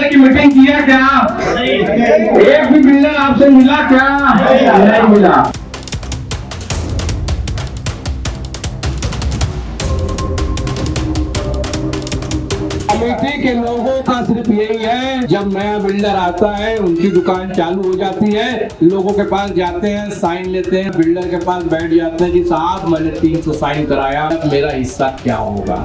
की मीटिंग किया क्या? एक भी बिल्डर आपसे मिला क्या? नहीं मिला। कमेटी के लोगों का सिर्फ यही है, जब नया बिल्डर आता है उनकी दुकान चालू हो जाती है, लोगों के पास जाते हैं, साइन लेते हैं, बिल्डर के पास बैठ जाते हैं कि साहब मैंने 300 साइन कराया, मेरा हिस्सा क्या होगा।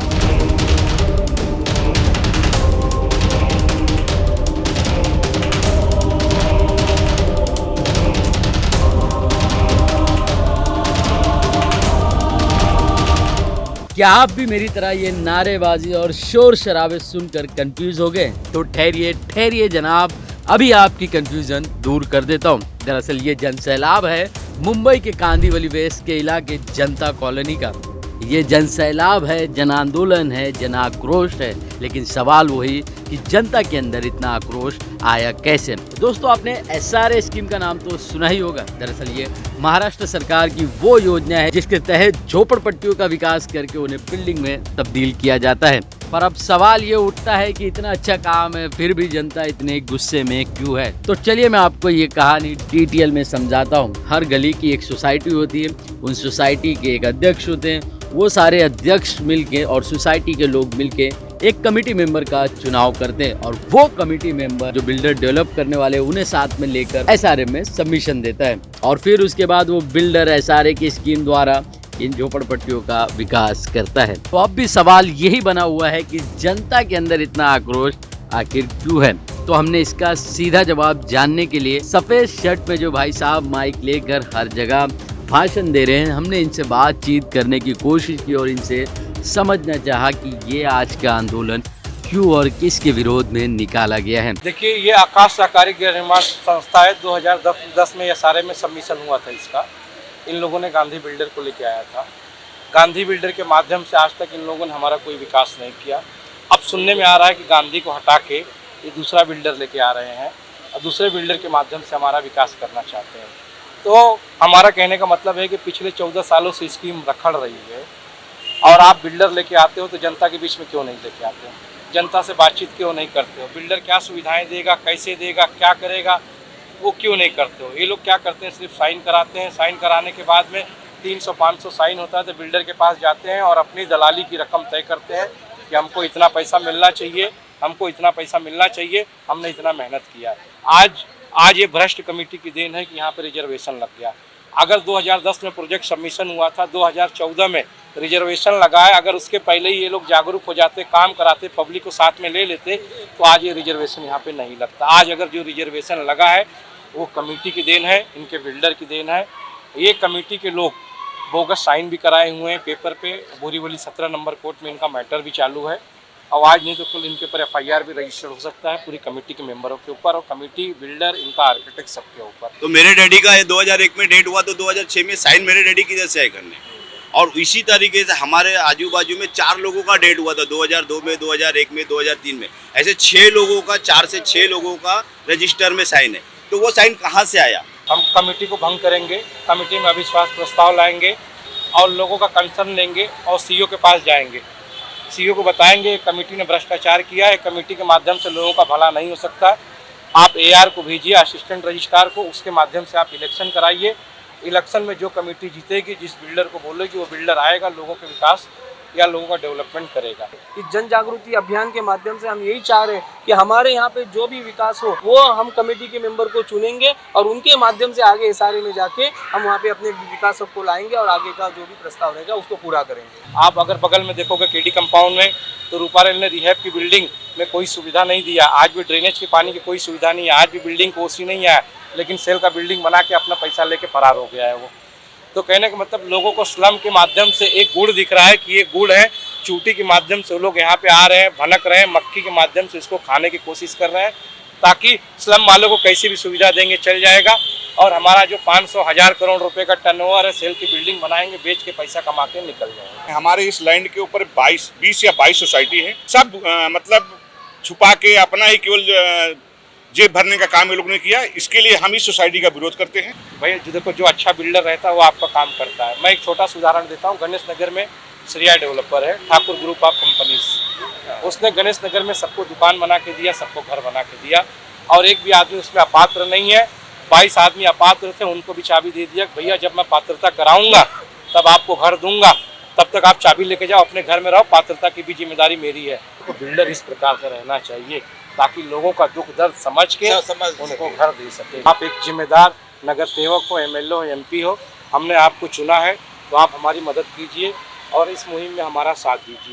क्या आप भी मेरी तरह ये नारेबाजी और शोर शराबे सुनकर कंफ्यूज हो गए? तो ठहरिए ठहरिए जनाब, अभी आपकी कंफ्यूजन दूर कर देता हूँ। दरअसल ये जन सैलाब है मुंबई के कांदिवली वेस्ट के इलाके जनता कॉलोनी का। ये जन सैलाब है, जन आंदोलन है, जन आक्रोश है, लेकिन सवाल वही कि जनता के अंदर इतना आक्रोश आया कैसे। दोस्तों, आपने SRA स्कीम का नाम तो सुना ही होगा। दरअसल ये महाराष्ट्र सरकार की वो योजना है जिसके तहत झोपड़पट्टियों का विकास करके उन्हें बिल्डिंग में तब्दील किया जाता है। पर अब सवाल ये उठता है कि इतना अच्छा काम है फिर भी जनता इतने गुस्से में क्यों है। तो चलिए मैं आपको ये कहानी डिटेल में समझाता हूँ। हर गली की एक सोसाइटी होती है, उन सोसाइटी के एक अध्यक्ष होते हैं, वो सारे अध्यक्ष मिलके और सोसाइटी के लोग मिलके एक कमेटी मेंबर का चुनाव करते हैं और वो कमेटी मेंबर जो बिल्डर डेवलप करने वाले उन्हें साथ में लेकर SRA में सबमिशन देता है और फिर उसके बाद वो बिल्डर SRA की स्कीम द्वारा इन झोपड़पट्टियों का विकास करता है। तो अब भी सवाल यही बना हुआ है कि जनता के अंदर इतना आक्रोश आखिर क्यों है। तो हमने इसका सीधा जवाब जानने के लिए सफेद शर्ट में जो भाई साहब माइक लेकर हर जगह भाषण दे रहे हैं, हमने इनसे बातचीत करने की कोशिश की और इनसे समझना चाहा कि ये आज का आंदोलन क्यों और किसके विरोध में निकाला गया है। देखिए, ये आकाश सहकारी गृह निर्माण संस्था है। 2010 में SRA में सबमिशन हुआ था इसका। इन लोगों ने गांधी बिल्डर को लेके आया था। गांधी बिल्डर के माध्यम से आज तक इन लोगों ने हमारा कोई विकास नहीं किया। अब सुनने में आ रहा है कि गांधी को हटा के ये दूसरा बिल्डर लेके आ रहे हैं और दूसरे बिल्डर के माध्यम से हमारा विकास करना चाहते हैं। तो हमारा कहने का मतलब है कि पिछले 14 सालों से स्कीम रखड़ रही है और आप बिल्डर लेके आते हो तो जनता के बीच में क्यों नहीं लेके आते हो? जनता से बातचीत क्यों नहीं करते हो? बिल्डर क्या सुविधाएं देगा, कैसे देगा, क्या करेगा, वो क्यों नहीं करते हो? ये लोग क्या करते हैं, सिर्फ साइन कराते हैं। साइन कराने के बाद में 300-500 साइन होता है तो बिल्डर के पास जाते हैं और अपनी दलाली की रकम तय करते हैं कि हमको इतना पैसा मिलना चाहिए, हमको इतना पैसा मिलना चाहिए, हमने इतना मेहनत किया है। आज ये भ्रष्ट कमेटी की देन है कि यहाँ पर रिजर्वेशन लग गया। अगर 2010 में प्रोजेक्ट सबमिशन हुआ था, 2014 में रिजर्वेशन लगा है, अगर उसके पहले ही ये लोग जागरूक हो जाते, काम कराते, पब्लिक को साथ में ले लेते तो आज ये रिजर्वेशन यहाँ पे नहीं लगता। आज अगर जो रिजर्वेशन लगा है वो कमेटी की देन है, इनके बिल्डर की देन है। ये कमेटी के लोग बोगस साइन भी कराए हुए हैं पेपर पे। बोरीवली 17 नंबर कोर्ट में इनका मैटर भी चालू है। और आज नहीं तो कल इनके ऊपर FIR भी रजिस्टर हो सकता है पूरी कमेटी के मेंबरों के ऊपर और कमेटी, बिल्डर, इनका आर्किटेक्ट सबके ऊपर। तो मेरे डैडी का 2001 में डेट हुआ तो 2006 में साइन मेरे डैडी की जैसे है करने। और इसी तरीके से हमारे आजू बाजू में 4 लोगों का डेट हुआ था 2002 में, 2001 में, 2003 में। ऐसे 6 लोगों का, 4 से 6 लोगों का रजिस्टर में साइन है। तो वो साइन कहाँ से आया? हम कमेटी को भंग करेंगे, कमेटी में अविश्वास प्रस्ताव लाएंगे और लोगों का कंसर्न लेंगे और CO के पास जाएंगे। CO को बताएंगे कमेटी ने भ्रष्टाचार किया है, कमेटी के माध्यम से लोगों का भला नहीं हो सकता। आप AR को भेजिए, असिस्टेंट रजिस्ट्रार को, उसके माध्यम से आप इलेक्शन कराइए। इलेक्शन में जो कमेटी जीतेगी, जिस बिल्डर को बोलेगी वो बिल्डर आएगा, लोगों के विकास या लोगों का डेवलपमेंट करेगा। इस जन जागृति अभियान के माध्यम से हम यही चाह रहे हैं कि हमारे यहाँ पे जो भी विकास हो वो हम कमेटी के मेंबर को चुनेंगे और उनके माध्यम से आगे SRA में जाके हम वहाँ पे अपने विकास को लाएंगे और आगे का जो भी प्रस्ताव रहेगा उसको पूरा करेंगे। आप अगर बगल में देखोगे KD कंपाउंड में तो रूपारेल ने रिहैब की बिल्डिंग में कोई सुविधा नहीं दिया। आज भी ड्रेनेज के पानी की कोई सुविधा नहीं है, आज भी बिल्डिंग को OC नहीं आया, लेकिन सेल का बिल्डिंग बना के अपना पैसा लेके फरार हो गया है वो। तो कहने का मतलब लोगों को स्लम के माध्यम से एक गुड़ दिख रहा है कि ये गुड़ है, चूटी के माध्यम से वो लोग यहाँ पे आ रहे हैं, भनक रहे हैं, मक्खी के माध्यम से इसको खाने की कोशिश कर रहे हैं ताकि स्लम वालों को कैसी भी सुविधा देंगे चल जाएगा और हमारा जो 500,000 करोड़ रुपए का टर्नओवर है, सेल की बिल्डिंग बनाएंगे, बेच के पैसा कमा के निकल जाएंगे। हमारे इस लैंड के ऊपर 20 या 22 सोसाइटी है। सब मतलब छुपा के अपना ही केवल जेब भरने का काम ये लोग ने किया। इसके लिए हम इस सोसाइटी का विरोध करते हैं। भाई देखो, जो अच्छा बिल्डर रहता है वो आपका काम करता है। मैं एक छोटा सा उदाहरण देता हूँ। गणेश नगर में श्रेया डेवलपर है, ठाकुर ग्रुप ऑफ कंपनीज। उसने गणेश नगर में सबको दुकान बना के दिया, सबको घर बना के दिया, और एक भी आदमी उसमें अपात्र नहीं है। 22 आदमी अपात्र थे, उनको भी चाबी दे दिया, भैया जब मैं पात्रता कराऊंगा तब आपको घर दूंगा, तब तक आप चाबी लेके जाओ, अपने घर में रहो, पात्रता की भी जिम्मेदारी मेरी है। तो बिल्डर इस प्रकार का रहना चाहिए ताकि लोगों का दुख दर्द समझ के उनको घर दे सके। आप एक जिम्मेदार नगर सेवक हो, MLA हो, MP हो, हमने आपको चुना है, तो आप हमारी मदद कीजिए और इस मुहिम में हमारा साथ दीजिए।